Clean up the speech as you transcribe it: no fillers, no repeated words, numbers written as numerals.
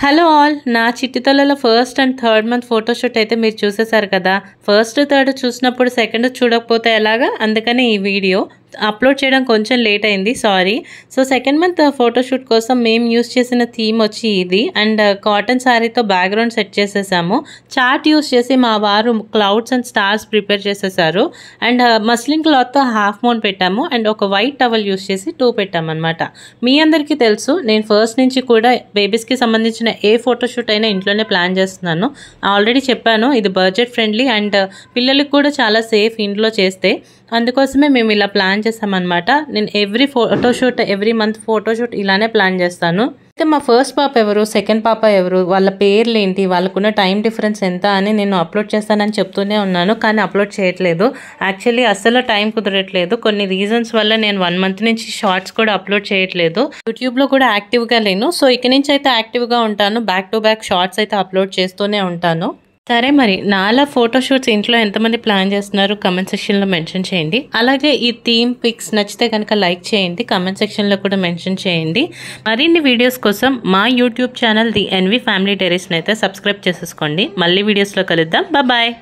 Hello all, నా చిట్టితలలో first and third month photoshoot అయితే మీరు చూసేశారు కదా. ఫస్ట్ థర్డ్ చూసినప్పుడు సెకండ్ చూడకపోతే ఎలాగా, అందుకని ఈ వీడియో అప్లోడ్ చేయడం కొంచెం లేట్ అయింది, sorry. So second month photoshoot కోసం మేము యూస్ చేసిన థీమ్ వచ్చి ఇది, అండ్ కాటన్ శారీతో బ్యాక్గ్రౌండ్ సెట్ చేసేసాము. చార్ట్ యూస్ చేసి మా వారు క్లౌడ్స్ అండ్ స్టార్స్ ప్రిపేర్ చేసేసారు. అండ్ మస్లిన్ క్లాత్తో హాఫ్ మౌన్ పెట్టాము, అండ్ ఒక వైట్ టవల్ యూస్ చేసి 2 పెట్టామన్నమాట. మీ అందరికీ తెలుసు, నేను ఫస్ట్ నుంచి కూడా బేబీస్కి సంబంధించిన ఏ ఫోటోషూట్ అయినా ఇంట్లోనే ప్లాన్ చేస్తున్నాను. ఆల్రెడీ చెప్పాను, ఇది బడ్జెట్ ఫ్రెండ్లీ అండ్ పిల్లలకి కూడా చాలా సేఫ్ ఇంట్లో చేస్తే. అందుకోసమే మేము ఇలా ప్లాన్ చేస్తామన్నమాట. నేను ఎవ్రీ మంత్ ఫోటోషూట్ ఇలానే ప్లాన్ చేస్తాను. అయితే మా ఫస్ట్ పాప ఎవరు, సెకండ్ పాప ఎవరు, వాళ్ళ పేర్లు ఏంటి, వాళ్ళకున్న టైం డిఫరెన్స్ ఎంత అని నేను అప్లోడ్ చేస్తానని చెప్తూనే ఉన్నాను, కానీ అప్లోడ్ చేయట్లేదు. యాక్చువల్లీ అస్సలు టైం కుదరట్లేదు. కొన్ని రీజన్స్ వల్ల నేను 1 మంత్ నుంచి షార్ట్స్ కూడా అప్లోడ్ చేయట్లేదు. యూట్యూబ్లో కూడా యాక్టివ్గా లేను. సో ఇక నుంచి అయితే యాక్టివ్గా ఉంటాను. బ్యాక్ టు బ్యాక్ షార్ట్స్ అయితే అప్లోడ్ చేస్తూనే ఉంటాను. సరే, మరి నాలా ఫోటోషూట్స్ ఇంట్లో ఎంతమంది ప్లాన్ చేస్తున్నారు కమెంట్ సెక్షన్లో మెన్షన్ చేయండి. అలాగే ఈ థీమ్ పిక్స్ నచ్చితే కనుక లైక్ చేయండి, కమెంట్ సెక్షన్లో కూడా మెన్షన్ చేయండి. మరిన్ని వీడియోస్ కోసం మా YouTube channel the NV family డైరీస్ని అయితే సబ్స్క్రైబ్ చేసేసుకోండి. మళ్ళీ వీడియోస్లో కలుద్దాం. బాయ్.